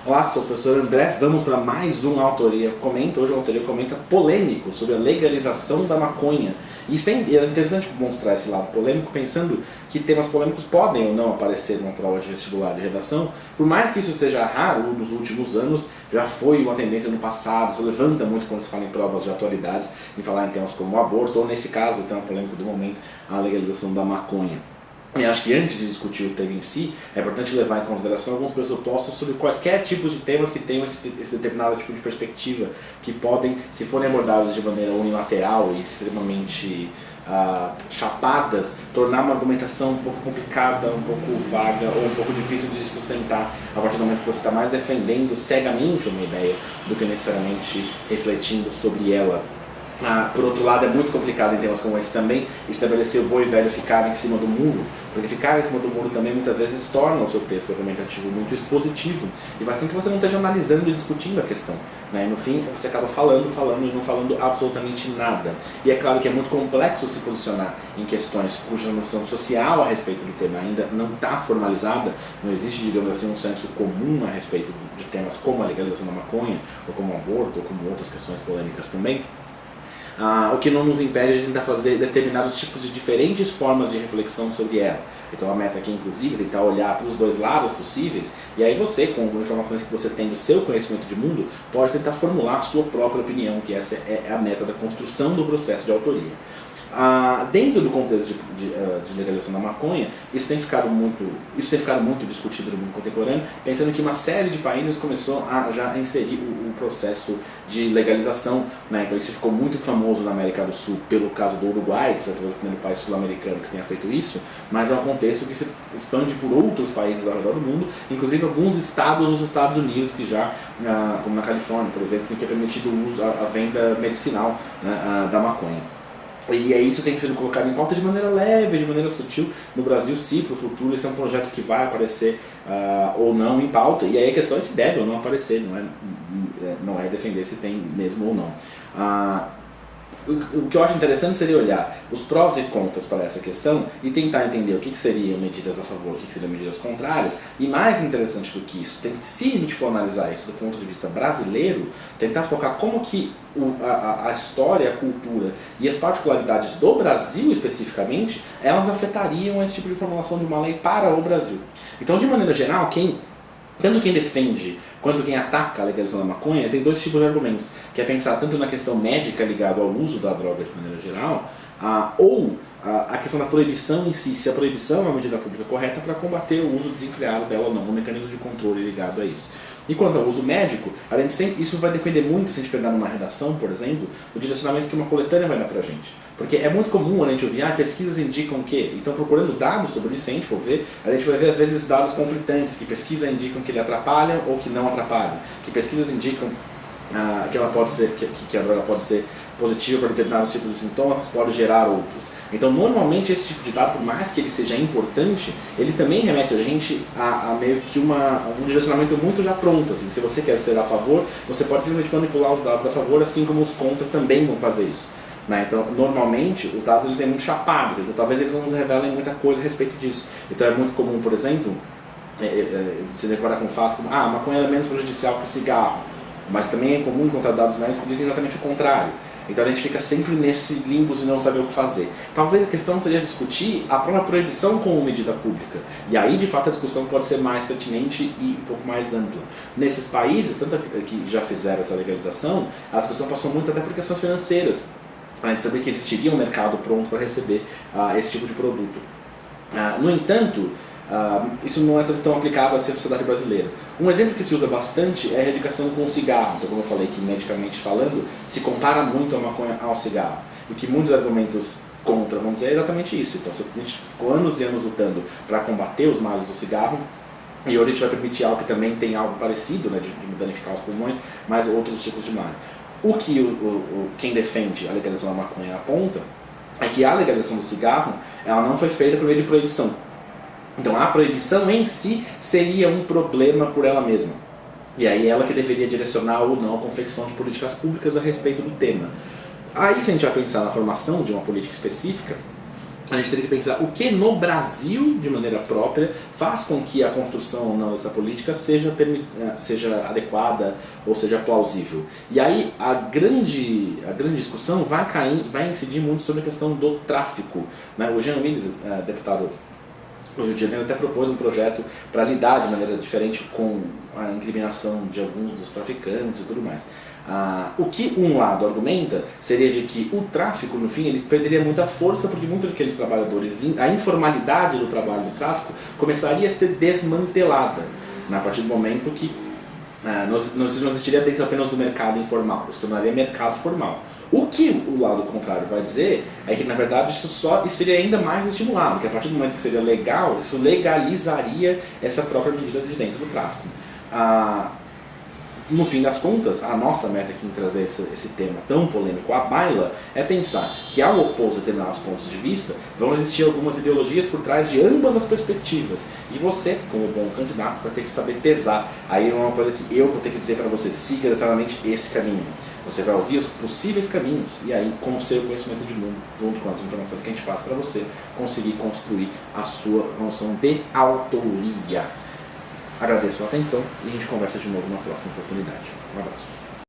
Olá, sou o professor André, vamos para mais um Autoria Comenta. Hoje o Autoria Comenta polêmico sobre a legalização da maconha. E é interessante mostrar esse lado polêmico, pensando que temas polêmicos podem ou não aparecer numa prova de vestibular de redação. Por mais que isso seja raro nos últimos anos, já foi uma tendência no passado, se levanta muito quando se fala em provas de atualidades, em falar em temas como o aborto, ou nesse caso, o tema polêmico do momento, a legalização da maconha. E acho que antes de discutir o tema em si, é importante levar em consideração alguns pressupostos sobre quaisquer tipos de temas que tenham esse determinado tipo de perspectiva, que podem, se forem abordados de maneira unilateral e extremamente chapadas, tornar uma argumentação um pouco complicada, um pouco vaga ou um pouco difícil de se sustentar a partir do momento que você está mais defendendo cegamente uma ideia do que necessariamente refletindo sobre ela. Por outro lado, é muito complicado em temas como esse também estabelecer o bom e velho ficar em cima do muro, porque ficar em cima do muro também muitas vezes torna o seu texto argumentativo muito expositivo e faz com que você não esteja analisando e discutindo a questão, né? E no fim, você acaba falando e não falando absolutamente nada. E é claro que é muito complexo se posicionar em questões cuja noção social a respeito do tema ainda não está formalizada, não existe, digamos assim, um senso comum a respeito de temas como a legalização da maconha, ou como o aborto, ou como outras questões polêmicas também. O que não nos impede de tentar fazer determinados tipos de diferentes formas de reflexão sobre ela. Então a meta aqui, inclusive, é tentar olhar para os dois lados possíveis, e aí você, com informações que você tem do seu conhecimento de mundo, pode tentar formular a sua própria opinião, que essa é a meta da construção do processo de autoria. Dentro do contexto de legalização da maconha, isso tem ficado muito discutido no mundo contemporâneo, pensando que uma série de países começou a já inserir o processo de legalização, né? Então isso ficou muito famoso na América do Sul pelo caso do Uruguai, que foi talvez o primeiro país sul-americano que tenha feito isso, mas é um contexto que se expande por outros países ao redor do mundo, inclusive alguns estados nos Estados Unidos que já, como na Califórnia, por exemplo, que é permitido o uso, a venda medicinal, né, da maconha. E aí isso tem sido colocado em pauta de maneira leve, de maneira sutil. No Brasil, sim, para o futuro, esse é um projeto que vai aparecer ou não em pauta. E aí a questão é se deve ou não aparecer, não é defender se tem mesmo ou não. O que eu acho interessante seria olhar os prós e contras para essa questão e tentar entender o que seriam medidas a favor, o que seriam medidas contrárias. E mais interessante do que isso, se a gente for analisar isso do ponto de vista brasileiro, tentar focar como que a história, a cultura e as particularidades do Brasil especificamente, elas afetariam esse tipo de formulação de uma lei para o Brasil. Então, de maneira geral, tanto quem defende quanto quem ataca a legalização da maconha tem dois tipos de argumentos, que é pensar tanto na questão médica ligada ao uso da droga de maneira geral, ou a questão da proibição em si, se a proibição é uma medida pública correta para combater o uso desenfreado dela ou não, o mecanismo de controle ligado a isso. E quanto ao uso médico, isso vai depender muito, se a gente pegar numa redação, por exemplo, do direcionamento que uma coletânea vai dar pra gente. Porque é muito comum a gente ouvir, pesquisas indicam que, então procurando dados sobre isso, se a gente for ver, a gente vai ver às vezes dados conflitantes, que pesquisas indicam que ele atrapalha ou que não atrapalha, que pesquisas indicam que a droga pode ser positiva para determinados tipos de sintomas, pode gerar outros. Então, normalmente, esse tipo de dado, por mais que ele seja importante, ele também remete a gente a meio que um direcionamento muito já pronto. Assim. Se você quer ser a favor, você pode simplesmente manipular os dados a favor, assim como os contra também vão fazer isso. Né? Então, normalmente, os dados eles são muito chapados, então talvez eles não nos revelem muita coisa a respeito disso. Então, é muito comum, por exemplo, se decorar com fácil como a maconha é menos prejudicial que o cigarro, mas também é comum encontrar dados médicos que dizem exatamente o contrário. Então a gente fica sempre nesse limbo e não saber o que fazer. Talvez a questão seria discutir a própria proibição como medida pública. E aí, de fato, a discussão pode ser mais pertinente e um pouco mais ampla. Nesses países, tanto que já fizeram essa legalização, a discussão passou muito até por questões financeiras. A gente sabia que existiria um mercado pronto para receber esse tipo de produto. No entanto, isso não é tão aplicável assim à sociedade brasileira. Um exemplo que se usa bastante é a erradicação com o cigarro. Então, como eu falei, que medicamente falando, se compara muito a maconha ao cigarro. E que muitos argumentos contra vão dizer exatamente isso. Então, a gente ficou anos e anos lutando para combater os males do cigarro, e hoje a gente vai permitir algo que também tem algo parecido, né, de danificar os pulmões, mas outros tipos de mal. O que quem defende a legalização da maconha aponta é que a legalização do cigarro ela não foi feita por meio de proibição. Então a proibição em si seria um problema por ela mesma. E aí ela que deveria direcionar ou não a confecção de políticas públicas a respeito do tema. Aí se a gente vai pensar na formação de uma política específica, a gente teria que pensar o que no Brasil, de maneira própria, faz com que a construção ou não dessa política seja adequada ou seja plausível. E aí a grande discussão vai incidir muito sobre a questão do tráfico, né? O Jean Willis, deputado do Rio de Janeiro, até propôs um projeto para lidar de maneira diferente com a incriminação de alguns dos traficantes e tudo mais. O que um lado argumenta seria de que o tráfico, no fim, ele perderia muita força porque muitos daqueles trabalhadores, a informalidade do trabalho do tráfico começaria a ser desmantelada, né, a partir do momento que não existiria dentro apenas do mercado informal, se tornaria mercado formal. O que o lado contrário vai dizer é que, na verdade, isso seria ainda mais estimulado, que a partir do momento que seria legal, isso legalizaria essa própria medida de dentro do tráfico. No fim das contas, a nossa meta aqui em trazer esse tema tão polêmico à baila é pensar que, ao opor determinados pontos de vista, vão existir algumas ideologias por trás de ambas as perspectivas. E você, como bom candidato, vai ter que saber pesar. Aí é uma coisa que eu vou ter que dizer para você: siga exatamente esse caminho. Você vai ouvir os possíveis caminhos e aí, com o seu conhecimento de mundo, junto com as informações que a gente passa para você, conseguir construir a sua noção de autoria. Agradeço a atenção e a gente conversa de novo na próxima oportunidade. Um abraço.